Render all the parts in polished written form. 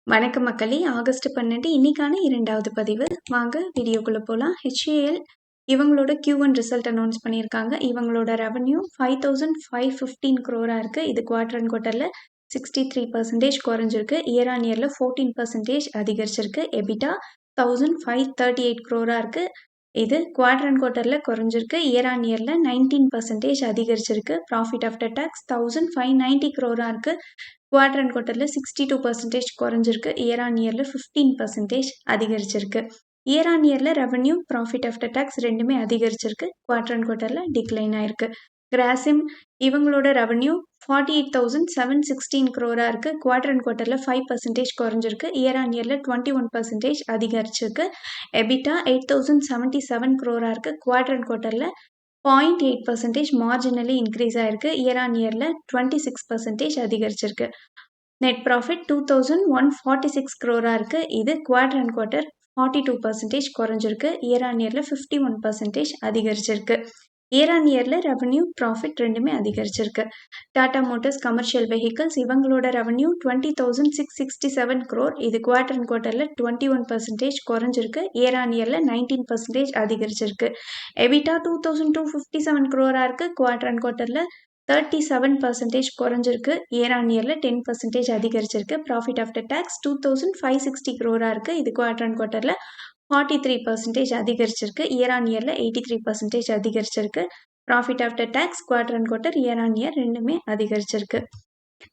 வணக்கம் மக்களே! ஆகஸ்ட் 12 இன்னைக்கான 2வது பதிவு. வாங்க வீடியோக்குள்ள போலாம். HAL இவங்களோட Q1 ரிசல்ட் அனௌன்ஸ் பண்ணியிருக்காங்க. இவங்களோட ரெவென்யூ 5515 crore இருக்கு. இது குவார்டர் அண்ட் குவார்ட்டர்ல 63% குறைஞ்சிருக்கு. இயர் ஆன் இயர்ல 14% அதிகரிச்சிருக்கு. எபிட்டா 1538 crore இருக்கு. இது குவார்டர் அண்ட் குவார்ட்டர்ல குறைஞ்சிருக்கு. இயர் ஆன் இயர்ல 19% அதிகரிச்சிருக்கு. ப்ராஃபிட் ஆஃப்டர் டாக்ஸ் 1590 crore இருக்கு. குவார்டர் அண்ட் குவார்ட்டர்ல 62% குறைஞ்சிருக்கு. இயர் ஆன் இயர்ல 15% அதிகரிச்சிருக்கு. இயர் ஆன் இயர்ல ரெவென்யூ, ப்ராஃபிட் ஆஃப்டர் டாக்ஸ் ரெண்டுமே அதிகரிச்சிருக்கு. குவார்டர் அண்ட் குவார்ட்டர்ல டிக்ளைன் ஆயிருக்கு. கிராசிம் இவங்களோட ரெவென்யூ 48,716 crore இருக்கு. குவார்டர் அண்ட் குவார்ட்டர்ல 5% குறைஞ்சிருக்கு. இயர் ஆன் இயர்ல 21% அதிகரிச்சிருக்கு. எபிட்டா 8,077 crore இருக்கு. குவார்டர் அண்ட் குவார்ட்டர்ல 0.8% மார்ஜினலி இன்க்ரீஸ் ஆயிருக்கு. இயர் ஆன் இயர்ல 26% அதிகரிச்சிருக்கு. நெட் ப்ராஃபிட் 2,146 crore இருக்கு. இது குவார்டர் அண்ட் குவார்ட்டர் 42% குறைஞ்சிருக்கு. இயர் ஆன் இயர்ல 51% அதிகரிச்சிருக்கு. இயர் ஆன் இயர்ல ரெவென்யூ, ப்ராஃபிட் ரெண்டுமே அதிகரிச்சிருக்கு. டாடா மோட்டார்ஸ் கமர்ஷியல் வெஹிக்கிள்ஸ் இவங்களோட ரெவென்யூ 20,667 crore. இது குவார்டர் அண்ட் குவார்ட்டர்ல 21% குறைஞ்சிருக்கு. இயர் ஆன் இயர்ல 19% அதிகரிச்சிருக்கு. எபிட்டா 2,257 crore இருக்கு. குவார்டர் அண்ட் குவார்ட்டர்ல 37% குறைஞ்சிருக்கு. இயர் ஆன் இயர்ல 10% அதிகரிச்சிருக்கு. ப்ராஃபிட் ஆஃப்டர் டாக்ஸ் 2,560 crore இருக்கு. இது குவார்டர் அண்ட் குவார்ட்டர்ல 43% அதிகரிச்சிருக்கு. இயர் ஆன் இயர்ல 83% அதிகரிச்சிருக்கு. Profit after tax quarter and quarter, year on year ரெண்டுமே அதிகரிச்சிருக்கு.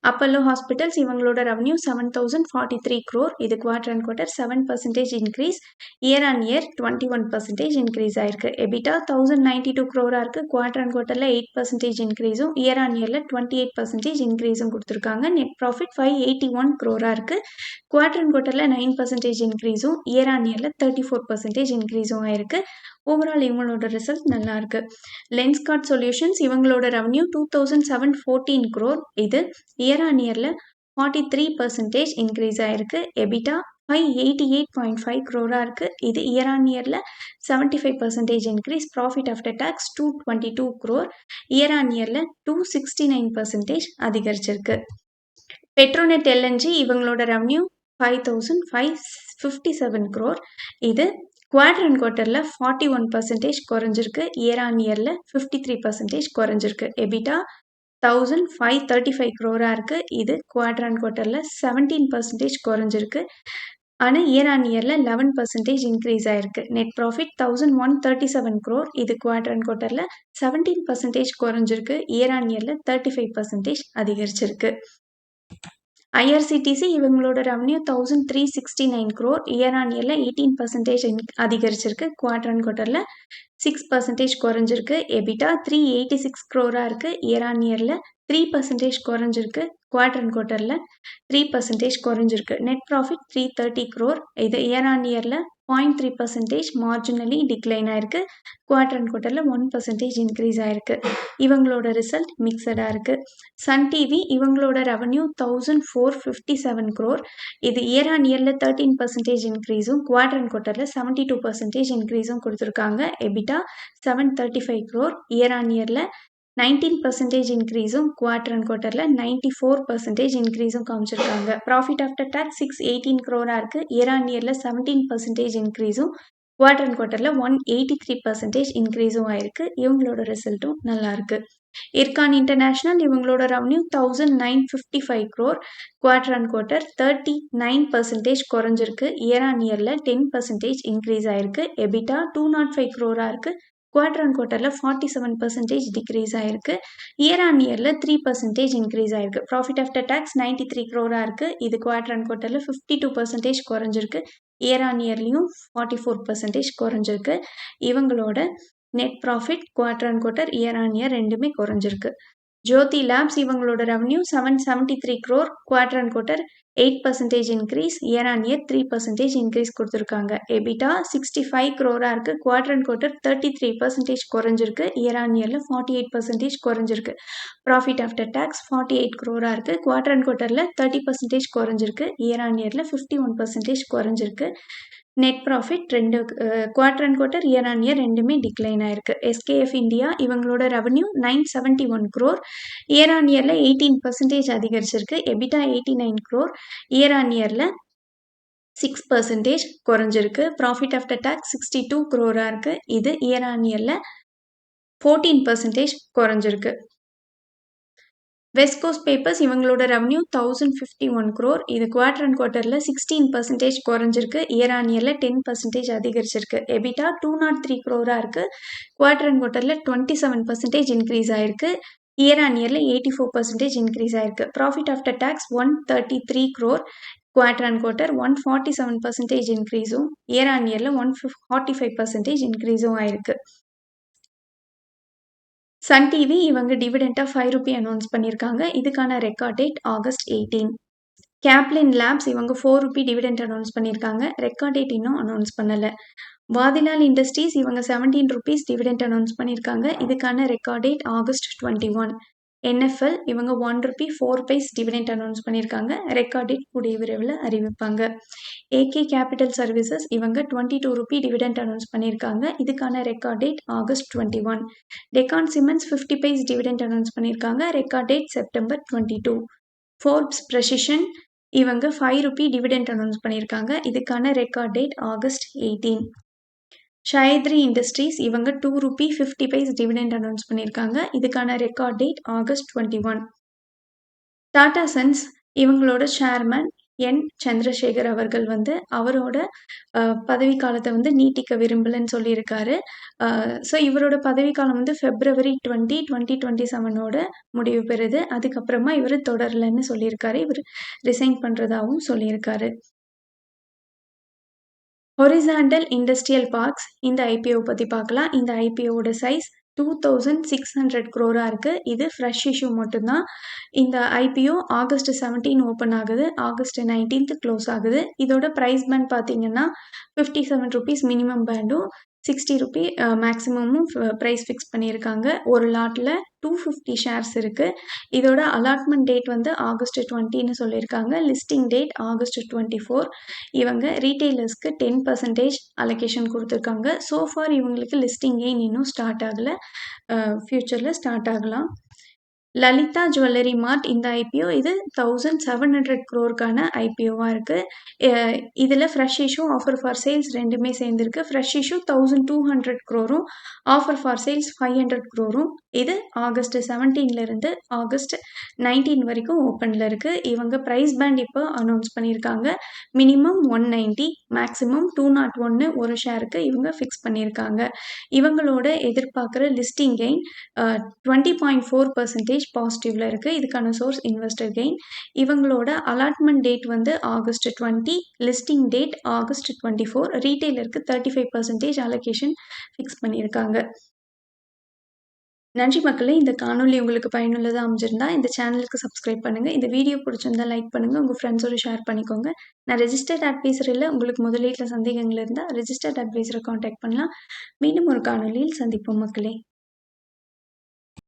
அப்பல்லோ ஹாஸ்பிட்டல்ஸ் இவங்களோட ரெவென்யூ 7,043 crore. இது quarter and quarter 7% increase. Year on year 21% increase ஆயிருக்கு. எபிட்டா 1,092 crore இருக்கு. குவார்டர் அண்ட் குவார்ட்டர்ல 8% இன்க்ரீஸும், இயர் ஆன் இயர்ல 28% இன்க்ரீஸும் கொடுத்துருக்காங்க. நெட் ப்ராஃபிட் 581 crore இருக்கு. குவார்டர் அண்ட் குவார்ட்டர்ல 9% இன்க்ரீஸும், இயர் ஆன் இயர்ல 34% இன்க்ரீஸும் ஆயிருக்கு. ஓவரால் இவங்களோட ரிசல்ட் நல்லா இருக்கு. லென்ஸ்கார்ட் சொல்யூஷன்ஸ் இவங்களோட ரெவென்யூ 2,714 crore. இது இயர் ஆன் இயர்ல 43% இன்க்ரீஸ் ஆயிருக்கு. எபிட்டா 588.5 crore இருக்கு. இது இயர் ஆன் இயர்ல 75% increase. Profit after tax 222 crore. Year on இயர்ல 269% அதிகரிச்சிருக்கு. பெட்ரோநெட் எல்என்ஜி இவங்களோட ரெவென்யூ 5,557 crore. இது குவார்டர் அண்ட் குவார்ட்டர்ல 41% குறைஞ்சிருக்கு. இயர் ஆன் இயர்ல 53% குறைஞ்சிருக்கு. எபிட்டா 1,535 crore இருக்கு. இது குவார்டர் அண்ட் குவார்ட்டர்ல 17% குறைஞ்சிருக்கு. ஆனால் இயர் ஆன் இயர்ல 11% இன்க்ரீஸ் ஆயிருக்கு. Net profit 1,137 crore. இது குவார்டர் அண்ட் குவார்ட்டர்ல 17% குறைஞ்சிருக்கு. இயர் ஆன் இயர்ல 35% அதிகரிச்சிருக்கு. ஐஆர்சிடிசி இவங்களோட ரெவென்யூ 1,369 crore. இயர் ஆன் இயர்ல 18% அதிகரிச்சிருக்கு. குவார்டர் அண்ட் குவார்ட்டர்ல 6% குறைஞ்சிருக்கு. எபிட்டா 386 crore இருக்கு. இயர் ஆன் இயர்ல 3% குறைஞ்சிருக்கு. குவார்டர் அண்ட் குவார்ட்டர்ல 3% குறைஞ்சிருக்கு. Net profit 330 crore. இது இயர் ஆன் இயர்ல 0.3% மார்ஜினலி டிக்ளைன் ஆயிருக்கு. குவார்டர் அண்ட் குவார்ட்டர்ல 1% இன்க்ரீஸ் ஆயிருக்கு. இவங்களோட ரிசல்ட் மிக்சடா இருக்கு. சன் டிவி இவங்களோட ரெவென்யூ 1,457 crore. இது இயர் ஆன் இயர்ல 13% இன்க்ரீஸும், குவார்டர் அண்ட் குவார்ட்டர்ல 72% இன்க்ரீஸும் கொடுத்துருக்காங்க. EBITDA 735 crore. இயர் ஆன் இயர்ல 19% இன்க்ரீஸும், குவார்டர் அண்ட் குவார்ட்டர்ல 94% இன்க்ரீஸும் காமிச்சிருக்காங்க. ப்ராஃபிட் ஆஃப்டர் டாக்ஸ் 618 crore இருக்கு. இயர் ஆன் இயர்ல 17% இன்க்ரீஸும், குவார்டர் அண்ட் குவார்ட்டர்ல 183% இன்க்ரீஸும் ஆயிருக்கு. இவங்களோட ரிசல்ட்டும் நல்லா இருக்கு. இர்கான் இன்டர்நேஷனல் இவங்களோட revenue 1,955 crore. Quarter and quarter 39% குறைஞ்சிருக்கு. இயர் ஆன் இயர்ல 10% இன்க்ரீஸ் ஆயிருக்கு. எபிட்டா 205 crore இருக்கு. குவார்டர் அண்ட் குவார்ட்டர்ல 47% டிக்ரீஸ் ஆயிருக்கு. இயர் ஆன் இயர்ல 3% இன்க்ரீஸ் ஆயிருக்கு. ப்ராஃபிட் ஆஃப்டர் டாக்ஸ் 93 crore இருக்கு. இது குவார்டர் அண்ட் குவார்ட்டர்ல 52% குறைஞ்சிருக்கு. இயர் ஆன் இயர்லயும் 44% குறைஞ்சிருக்கு. இவங்களோட net profit quarter and quarter, year on year ரெண்டுமே குறைஞ்சிருக்கு. ஜோதி லேப்ஸ் இவங்களோட revenue 773 crore. Quarter and quarter 8% increase. Year on year 3% increase கொடுத்துருக்காங்க. எபிட்டா 65 crore இருக்கு. குவார்டர் அண்ட் குவார்ட்டர் 33% குறைஞ்சிருக்கு. இயர் ஆன் இயர்ல 48% குறைஞ்சிருக்கு. ப்ராஃபிட் ஆஃப்டர் டாக்ஸ் 48 crore இருக்கு. குவார்டர் அண்ட் குவார்ட்டர்ல 30% குறைஞ்சிருக்கு. இயர் ஆன் இயர்ல 51% குறைஞ்சிருக்கு. Net profit quarter and quarter, year on year ரெண்டுமே டிக்ளைன் ஆயிருக்கு. எஸ்கேஎஃப் இந்தியா இவங்களோட ரெவென்யூ 971 crore. இயர் ஆன் இயர்ல 18% அதிகரிச்சிருக்கு. EBITDA 89 crore. இயர் ஆன் இயர்ல 6% குறைஞ்சிருக்கு. ப்ராஃபிட் ஆஃப்டர் டாக்ஸ் 62 crore இருக்கு. இது இயர் ஆன் இயர்ல 14% குறைஞ்சிருக்கு. வெஸ்ட் கோஸ்ட் பேப்பர்ஸ் இவங்களோட ரெவன்யூ 1051 crore. இது குவார்டர் அண்ட் குவார்டர்ல 16% குறைஞ்சிருக்கு. இயர் ஆன் இயர்ல 10% அதிகரிச்சிருக்கு. எபிட்டா 203 crore இருக்கு. குவார்டர் அண்ட் குவார்டர்ல 27% இன்க்ரீஸ் ஆயிருக்கு. இயர் ஆன் இயர்ல 84% இன்க்ரீஸ் ஆயிருக்கு. Profit after tax 133 crore. Quarter and quarter 147% இன்க்ரீஸும் இயர் ஆன் இயர்ல 145% இன்க்ரீஸும் ஆயிருக்கு. சன் டிவி இவங்க டிவிடெண்டா 5 ரூபி அனௌன்ஸ் பண்ணியிருக்காங்க. இதுக்கான record date August 18. Caplin labs இவங்க 4 ரூபி டிவிடெண்ட் அனௌன்ஸ் பண்ணியிருக்காங்க. ரெக்கார்ட் டேட் இன்னும் அனௌன்ஸ் பண்ணல. வாதிலால் இண்டஸ்ட்ரீஸ் இவங்க 17 ரூபீஸ் டிவிடெண்ட் அனௌன்ஸ் பண்ணியிருக்காங்க. இதுக்கான ரெக்கார்ட் டேட் ஆகஸ்ட் 21. NFL இவங்க 1 ரூபி 4 பைஸ் டிவிடெண்ட் அனௌன்ஸ் பண்ணியிருக்காங்க. ரெக்கார்ட் டேட் கூடிய விரைவில் அறிவிப்பாங்க. ஏகே கேபிட்டல் சர்வீசஸ் இவங்க 22 ரூபி டிவிடெண்ட் அனௌன்ஸ் பண்ணியிருக்காங்க. இதுக்கான record date August 21. Deccan cements 50 பைஸ் டிவிடெண்ட் அனௌன்ஸ் பண்ணியிருக்காங்க. Record date September 22. Forbes precision இவங்க 5 ரூபி டிவிடெண்ட் அனௌன்ஸ் பண்ணியிருக்காங்க. இதுக்கான ரெக்கார்ட் டேட் ஆகஸ்ட் 18. ஷாயத்ரி இண்டஸ்ட்ரீஸ் இவங்க 2 ரூபி 50 பைஸ் டிவிடெண்ட் அனௌன்ஸ் பண்ணியிருக்காங்க. இதுக்கான record date August 21. Tata sons இவங்களோட சேர்மன் என் சந்திரசேகர் அவர்கள் அவரோட பதவி காலத்தை நீட்டிக்க விரும்பலன்னு சொல்லியிருக்காரு. ஸோ இவரோட பதவி காலம் February 20, 2027 முடிவு பெறுது. அதுக்கப்புறமா இவர் தொடரலன்னு சொல்லியிருக்காரு. இவர் ரிசைன் பண்ணுறதாகவும் சொல்லியிருக்காரு. ஹொரிசாண்டல் இண்டஸ்ட்ரியல் பார்க்ஸ் இந்த ஐபிஓ பற்றி பார்க்கலாம். இந்த ஐபிஓட சைஸ் 2600 crore இருக்கு. இது ஃப்ரெஷ் இஷ்யூ மட்டும்தான். இந்த ஐபிஓ ஆகஸ்ட் 17 ஓப்பன் ஆகுது. ஆகஸ்ட் 19 க்ளோஸ் ஆகுது. இதோட ப்ரைஸ் பேண்ட் பார்த்தீங்கன்னா 57 ரூபீஸ் மினிமம் பேண்டும் 60 ரூபி மேக்ஸிமமும் ப்ரைஸ் ஃபிக்ஸ் பண்ணியிருக்காங்க. ஒரு லாட்டில் 250 ஷேர்ஸ் இருக்குது. இதோட அலாட்மெண்ட் டேட் ஆகஸ்ட் 20ன்னு சொல்லியிருக்காங்க. Listing date August 24. இவங்க ரீட்டெயிலர்ஸ்க்கு 10% அலோகேஷன் கொடுத்துருக்காங்க. சோஃபார் இவங்களுக்கு லிஸ்டிங் கெயின் இன்னும் ஸ்டார்ட் ஆகலை. ஃப்யூச்சரில் ஸ்டார்ட் ஆகலாம். லலிதா ஜுவல்லரி மார்ட் இந்த ஐபிஓ இது 1700 crore ஐபிஓவாக இருக்குது. இதில் fresh issue offer for sales ரெண்டுமே சேர்ந்துருக்கு. Fresh issue 1200 crore, offer for sales 500 crore. இது ஆகஸ்ட் 17லேருந்து ஆகஸ்ட் 19 வரைக்கும் ஓப்பனில் இருக்குது. இவங்க ப்ரைஸ் பேண்ட் இப்போ அனௌன்ஸ் பண்ணியிருக்காங்க. மினிமம் 190, மேக்ஸிமம் 201 ஒரு ஷேருக்கு இவங்க ஃபிக்ஸ் பண்ணியிருக்காங்க. இவங்களோட எதிர்பார்க்குற லிஸ்டிங் கெயின் 20.4% பாசிட்டிவ்ல இருக்குது. இதுக்கான சோர்ஸ் இன்வெஸ்டர் கெயின். இவங்களோட allotment date August 20, listing date August 24. ரீட்டெயிலருக்கு 35% allocation fix பண்ணியிருக்காங்க. நன்றி மக்களே. இந்த காணொலி உங்களுக்கு பயனுள்ளதாக அமைஞ்சிருந்தா இந்த சேனலுக்கு சப்ஸ்கிரைப் பண்ணுங்கள். இந்த வீடியோ பிடிச்சிருந்தா லைக் பண்ணுங்கள். உங்கள் ஃப்ரெண்ட்ஸோட ஷேர் பண்ணிக்கோங்க. நான் ரெஜிஸ்டர்ட் அட்வைசர் இல்லை. உங்களுக்கு முதலீட்டில் சந்தேகங்கள் இருந்தால் ரெஜிஸ்டர்ட் அட்வைசரை காண்டாக்ட் பண்ணலாம். மீண்டும் ஒரு காணொலியில் சந்திப்போம் மக்களே.